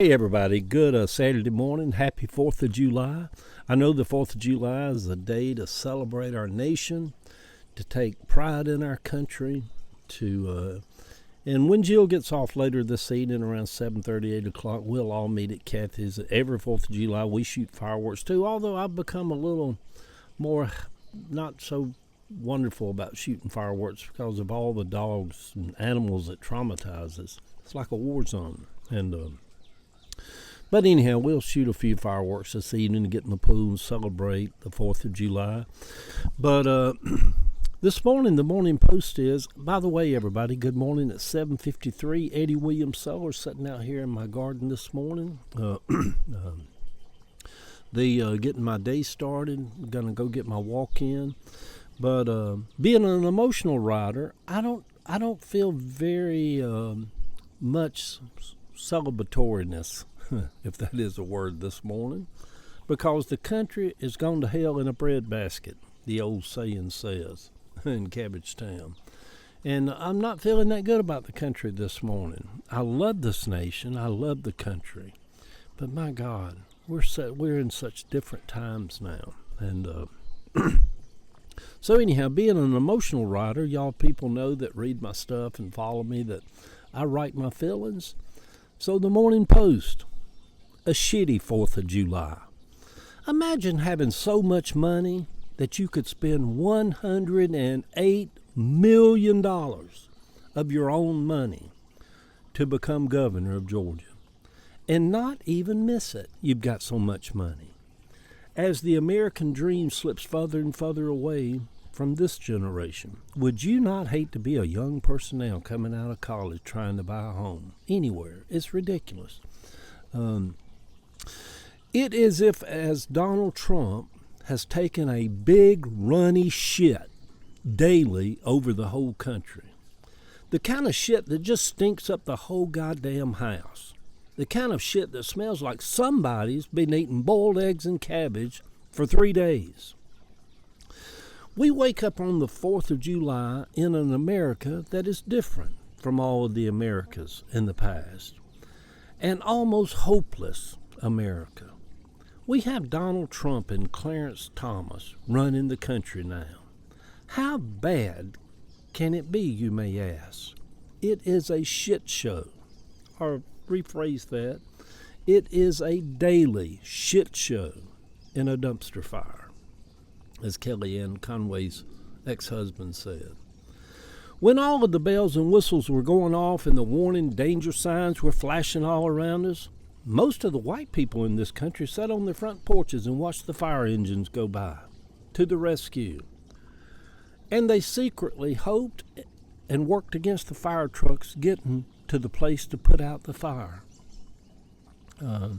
Hey everybody, good Saturday morning. Happy 4th of July. I know the 4th of July is a day to celebrate our nation, to take pride in our country, and when Jill gets off later this evening around 7:30, 8 o'clock, we'll all meet at Kathy's. Every 4th of July we shoot fireworks too, although I've become a little more not so wonderful about shooting fireworks because of all the dogs and animals that traumatize us. It's like a war zone. But anyhow, we'll shoot a few fireworks this evening to get in the pool and celebrate the 4th of July. But this morning, the Morning Post is, by the way, everybody, good morning at 7:53. Eddie Williams Sellers sitting out here in my garden this morning. Getting my day started. I'm going to go get my walk in. But being an emotional writer, I don't feel very much celebratoriness, if that is a word this morning, because the country is gone to hell in a breadbasket, the old saying says, in Cabbage Town. And I'm not feeling that good about the country this morning. I love this nation. I love the country. But my God, we're in such different times now. And so anyhow, being an emotional writer, y'all people know that read my stuff and follow me that I write my feelings. So the Morning Post, a shitty 4th of July. Imagine having so much money that you could spend $108 million of your own money to become governor of Georgia and not even miss it. You've got so much money. As the American dream slips further and further away from this generation, would you not hate to be a young person now coming out of college trying to buy a home anywhere? It's ridiculous. It is as Donald Trump has taken a big runny shit daily over the whole country. The kind of shit that just stinks up the whole goddamn house. The kind of shit that smells like somebody's been eating boiled eggs and cabbage for 3 days. We wake up on the 4th of July in an America that is different from all of the Americas in the past. An almost hopeless America. We have Donald Trump and Clarence Thomas running the country now. How bad can it be, you may ask? It is a shit show. Or rephrase that, it is a daily shit show in a dumpster fire, as Kellyanne Conway's ex-husband said. When all of the bells and whistles were going off and the warning danger signs were flashing all around us, most of the white people in this country sat on their front porches and watched the fire engines go by to the rescue. And they secretly hoped and worked against the fire trucks getting to the place to put out the fire. The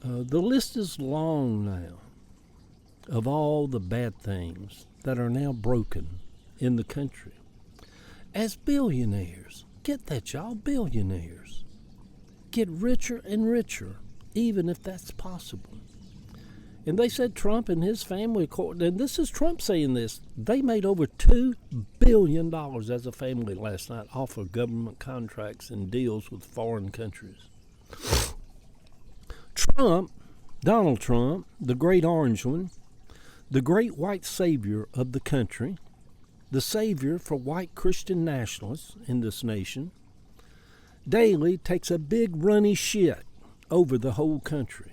list is long now of all the bad things that are now broken in the country. As billionaires, get that, y'all, billionaires, get richer and richer, even if that's possible. And they said Trump and his family, and this is Trump saying this, they made over $2 billion as a family last night off of government contracts and deals with foreign countries. Donald Trump, the great orange one, the great white savior of the country, the savior for white Christian nationalists in this nation, daily takes a big runny shit over the whole country.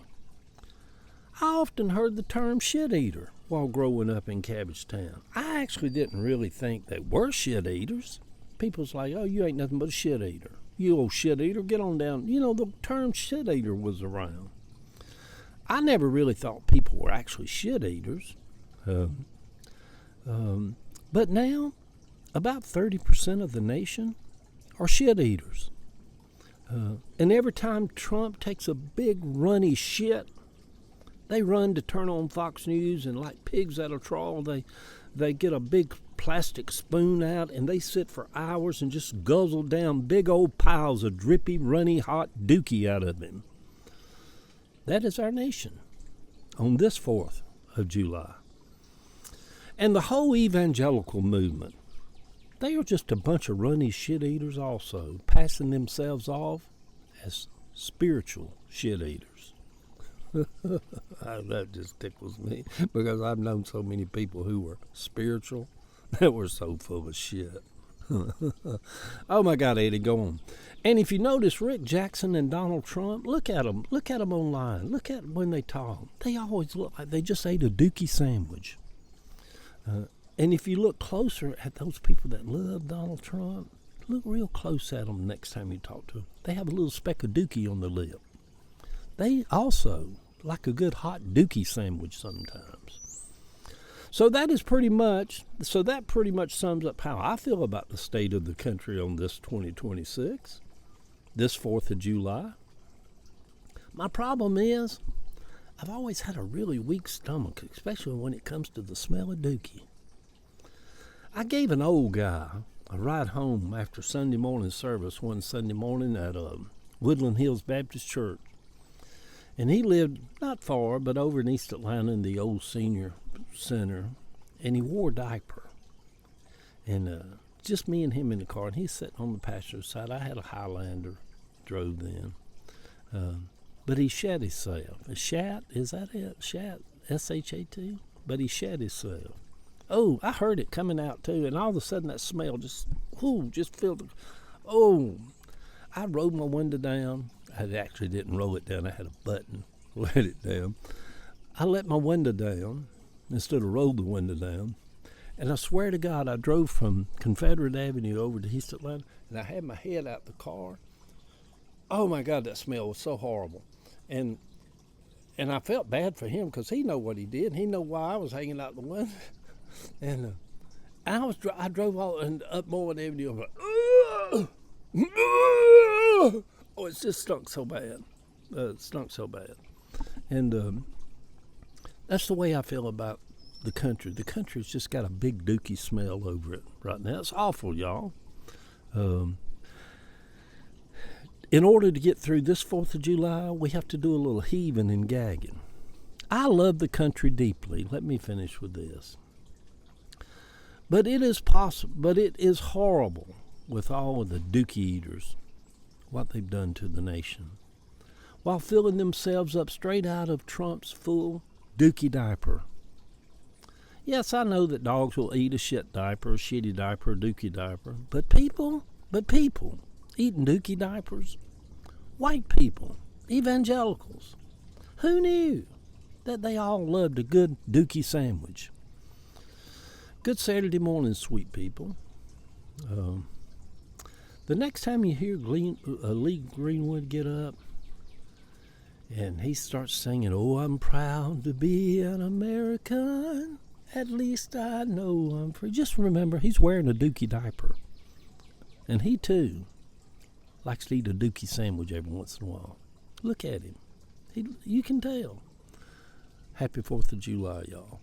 I often heard the term shit eater while growing up in Cabbage Town. I actually didn't really think they were shit eaters. People's like, oh, you ain't nothing but a shit eater. You old shit eater, get on down. You know, the term shit eater was around. I never really thought people were actually shit eaters. But now, about 30% of the nation are shit eaters. And every time Trump takes a big runny shit, they run to turn on Fox News, and like pigs at a trough, they get a big plastic spoon out and they sit for hours and just guzzle down big old piles of drippy, runny, hot dookie out of him. That is our nation on this 4th of July. And the whole evangelical movement, they are just a bunch of runny shit eaters also, passing themselves off as spiritual shit eaters. That just tickles me because I've known so many people who were spiritual that were so full of shit. Oh my God, Eddie, go on. And if you notice Rick Jackson and Donald Trump, look at them online. Look at them when they talk. They always look like they just ate a Dokie sandwich. And if you look closer at those people that love Donald Trump, look real close at them next time you talk to them. They have a little speck of Dokie on their lip. They also like a good hot Dokie sandwich sometimes. So that pretty much sums up how I feel about the state of the country on this 2026, this 4th of July. My problem is I've always had a really weak stomach, especially when it comes to the smell of Dokie. I gave an old guy a ride home after Sunday morning service one Sunday morning at Woodland Hills Baptist Church. And he lived not far, but over in East Atlanta in the old senior center. And he wore a diaper. And just me and him in the car. And he's sitting on the passenger side. I had a Highlander, drove then. But he shat himself. Shat, is that it? Shat, S-H-A-T? But he shat himself. Oh, I heard it coming out too. And all of a sudden that smell just filled I rolled my window down. I actually didn't roll it down. I had a button, let it down. I let my window down instead of roll the window down. And I swear to God, I drove from Confederate Avenue over to East Atlanta, and I had my head out the car. Oh my God, that smell was so horrible. And I felt bad for him because he know what he did. He know why I was hanging out the window. And I drove all and up Moreland Avenue. I'm like, oh, it just stunk so bad. And that's the way I feel about the country. The country's just got a big Dokie smell over it right now. It's awful, y'all. In order to get through this 4th of July, we have to do a little heaving and gagging. I love the country deeply. Let me finish with this. But it is horrible with all of the Dokie eaters, what they've done to the nation, while filling themselves up straight out of Trump's full Dokie diaper. Yes, I know that dogs will eat a shit diaper, a shitty diaper, a Dokie diaper, but people eating Dokie diapers, white people, evangelicals, who knew that they all loved a good Dokie sandwich? Good Saturday morning, sweet people. The next time you hear Lee Greenwood get up and he starts singing, "Oh, I'm proud to be an American, at least I know I'm free," just remember he's wearing a Dokie diaper. And he, too, likes to eat a Dokie sandwich every once in a while. Look at him. You can tell. Happy 4th of July, y'all.